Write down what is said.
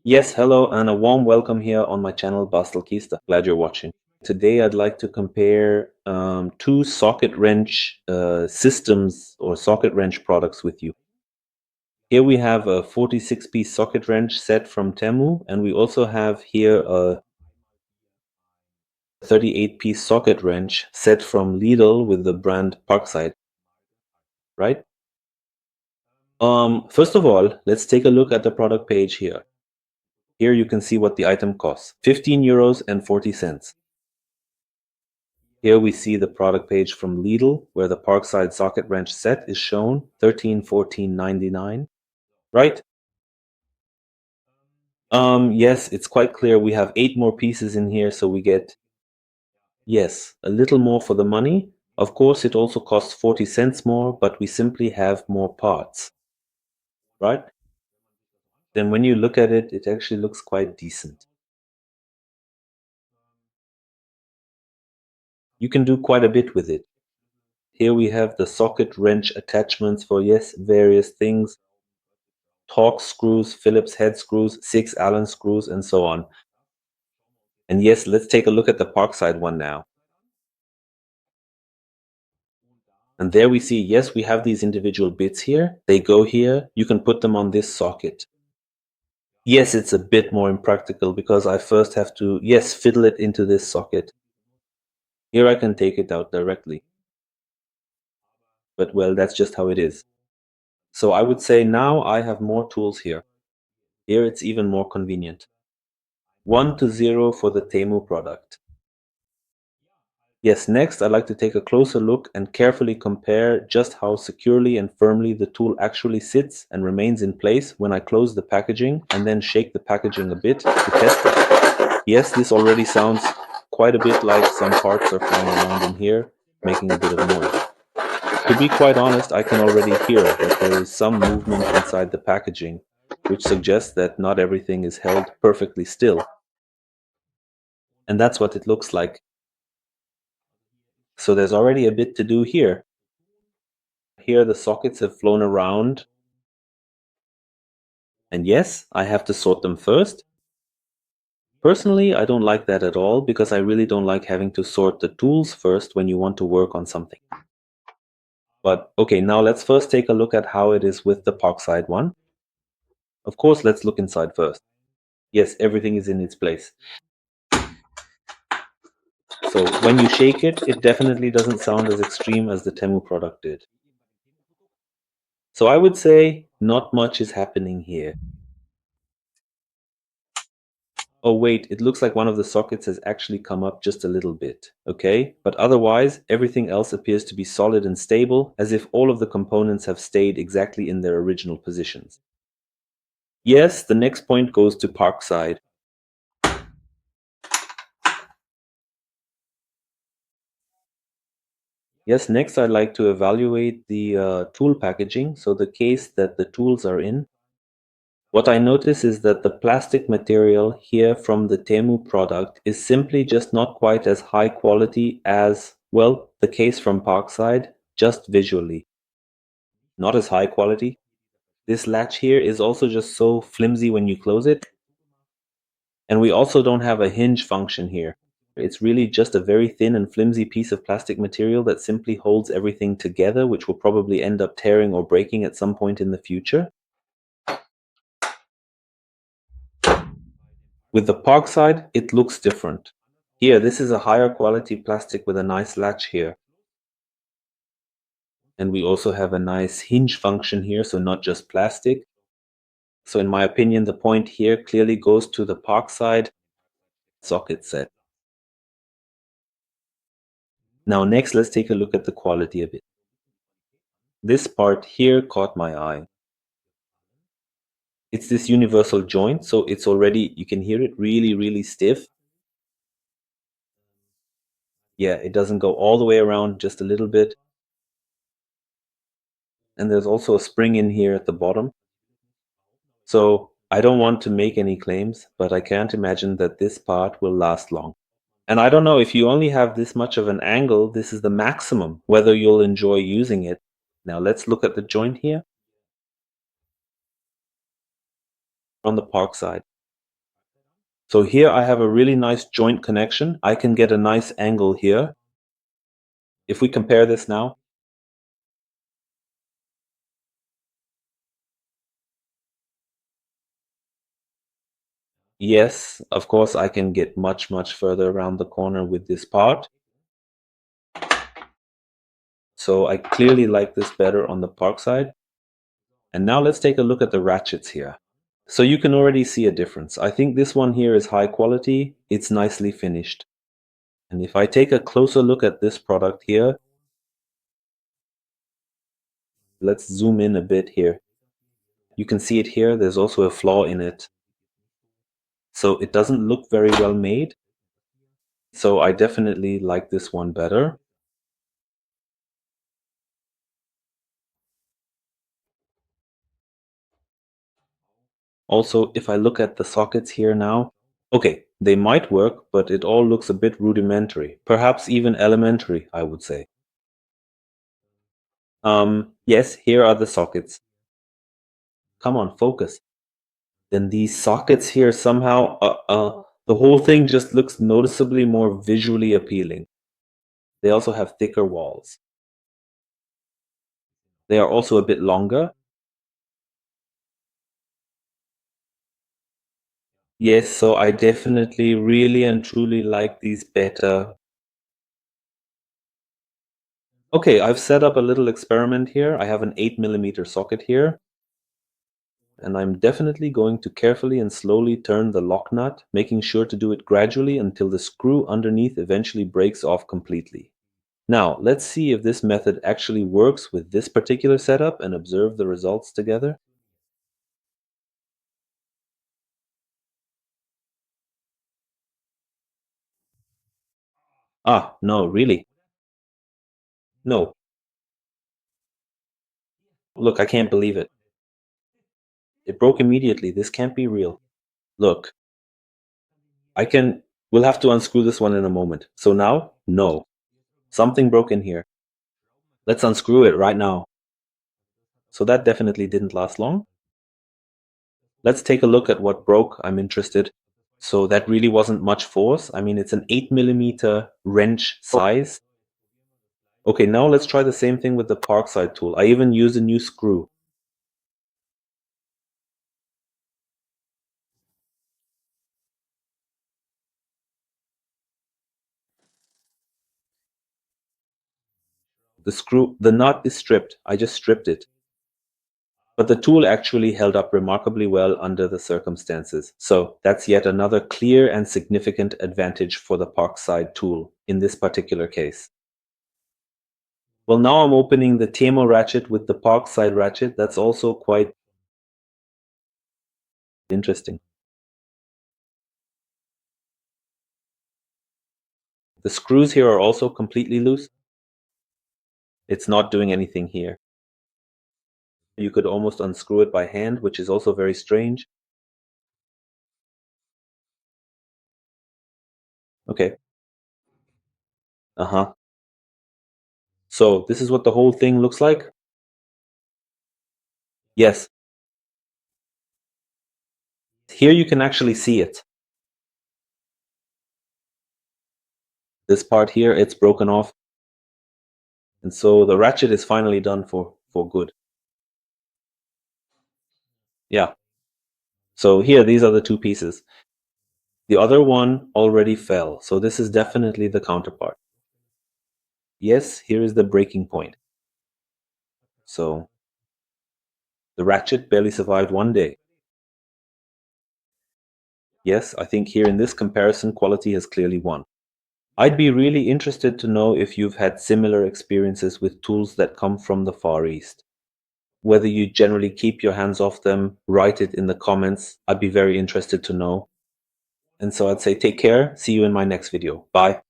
Yes, hello, and a warm welcome here on my channel Bastel Kista. Glad you're watching. Today I'd like to compare two socket wrench systems or socket wrench products with you. Here we have a 46-piece socket wrench set from Temu, and we also have here a 38-piece socket wrench set from Lidl with the brand Parkside, right? First of all, let's take a look at the product page here. Here you can see what the item costs, 15 euros and 40 cents. Here we see the product page from Lidl, where the Parkside socket wrench set is shown, 13 14.99, right? Yes, it's quite clear we have 8 more pieces in here, so we get, yes, a little more for the money. Of course, it also costs 40 cents more, but we simply have more parts, right? Then when you look at it, it actually looks quite decent. You can do quite a bit with it. Here we have the socket wrench attachments for, yes, various things. Torx screws, Phillips head screws, 6 Allen screws, and so on. And yes, let's take a look at the Parkside one now. And there we see, yes, we have these individual bits here. They go here. You can put them on this socket. Yes, it's a bit more impractical because I first have to, yes, fiddle it into this socket. Here I can take it out directly. But well, that's just how it is. So I would say now I have more tools here. Here it's even more convenient. 1-0 for the Temu product. Yes, next I'd like to take a closer look and carefully compare just how securely and firmly the tool actually sits and remains in place when I close the packaging and then shake the packaging a bit to test it. Yes, this already sounds quite a bit like some parts are flying around in here, making a bit of noise. To be quite honest, I can already hear that there is some movement inside the packaging, which suggests that not everything is held perfectly still. And that's what it looks like. So there's already a bit to do here. Here the sockets have flown around. And yes, I have to sort them first. Personally, I don't like that at all because I really don't like having to sort the tools first when you want to work on something. But okay, now let's first take a look at how it is with the Parkside one. Of course, let's look inside first. Yes, everything is in its place. So when you shake it, it definitely doesn't sound as extreme as the Temu product did. So I would say not much is happening here. Oh wait, it looks like one of the sockets has actually come up just a little bit, okay? But otherwise, everything else appears to be solid and stable, as if all of the components have stayed exactly in their original positions. Yes, the next point goes to Parkside. Yes, next I'd like to evaluate the tool packaging, so the case that the tools are in. What I notice is that the plastic material here from the Temu product is simply just not quite as high quality as, well, the case from Parkside, just visually. Not as high quality. This latch here is also just so flimsy when you close it. And we also don't have a hinge function here. It's really just a very thin and flimsy piece of plastic material that simply holds everything together, which will probably end up tearing or breaking at some point in the future. With the Parkside, it looks different. Here, this is a higher quality plastic with a nice latch here. And we also have a nice hinge function here, so not just plastic. So in my opinion, the point here clearly goes to the Parkside socket set. Now next, let's take a look at the quality of it. This part here caught my eye. It's this universal joint, so it's already, you can hear it really stiff. Yeah, it doesn't go all the way around, just a little bit. And there's also a spring in here at the bottom. So I don't want to make any claims, but I can't imagine that this part will last long. And I don't know, if you only have this much of an angle, this is the maximum, whether you'll enjoy using it. Now let's look at the joint here on the Parkside. So here I have a really nice joint connection. I can get a nice angle here. If we compare this now, yes, of course I can get much, much further around the corner with this part. So I clearly like this better on the Parkside. And now let's take a look at the ratchets here. So you can already see a difference. I think this one here is high quality. It's nicely finished. And if I take a closer look at this product here, let's zoom in a bit here. You can see it here. There's also a flaw in it. So it doesn't look very well made. So I definitely like this one better. Also, if I look at the sockets here now, okay, they might work, but it all looks a bit rudimentary, perhaps even elementary, I would say. Yes, here are the sockets. Come on, focus. Then these sockets here somehow, the whole thing just looks noticeably more visually appealing. They also have thicker walls. They are also a bit longer. Yes, so I definitely really and truly like these better. Okay, I've set up a little experiment here. I have an 8mm socket here, and I'm definitely going to carefully and slowly turn the lock nut, making sure to do it gradually until the screw underneath eventually breaks off completely. Now, let's see if this method actually works with this particular setup and observe the results together. Ah, no, really? No. Look, I can't believe it. It broke immediately. This can't be real. Look, I can. We'll have to unscrew this one in a moment. So now, no. Something broke in here. Let's unscrew it right now. So that definitely didn't last long. Let's take a look at what broke. I'm interested. So that really wasn't much force. I mean, it's an 8mm wrench size. Okay, now let's try the same thing with the Parkside tool. I even used a new screw. The nut is stripped. I just stripped it. But the tool actually held up remarkably well under the circumstances. So that's yet another clear and significant advantage for the Parkside tool in this particular case. Well, now I'm opening the Temu ratchet with the Parkside ratchet. That's also quite interesting. The screws here are also completely loose. It's not doing anything here. You could almost unscrew it by hand, which is also very strange. Okay. Uh-huh. So this is what the whole thing looks like? Yes. Here you can actually see it. This part here, it's broken off. And so the ratchet is finally done for good. Yeah. So here, these are the two pieces. The other one already fell, so this is definitely the counterpart. Yes, here is the breaking point. So the ratchet barely survived 1 day. Yes, I think here in this comparison, quality has clearly won. I'd be really interested to know if you've had similar experiences with tools that come from the Far East. Whether you generally keep your hands off them, write it in the comments. I'd be very interested to know. And so I'd say take care. See you in my next video. Bye.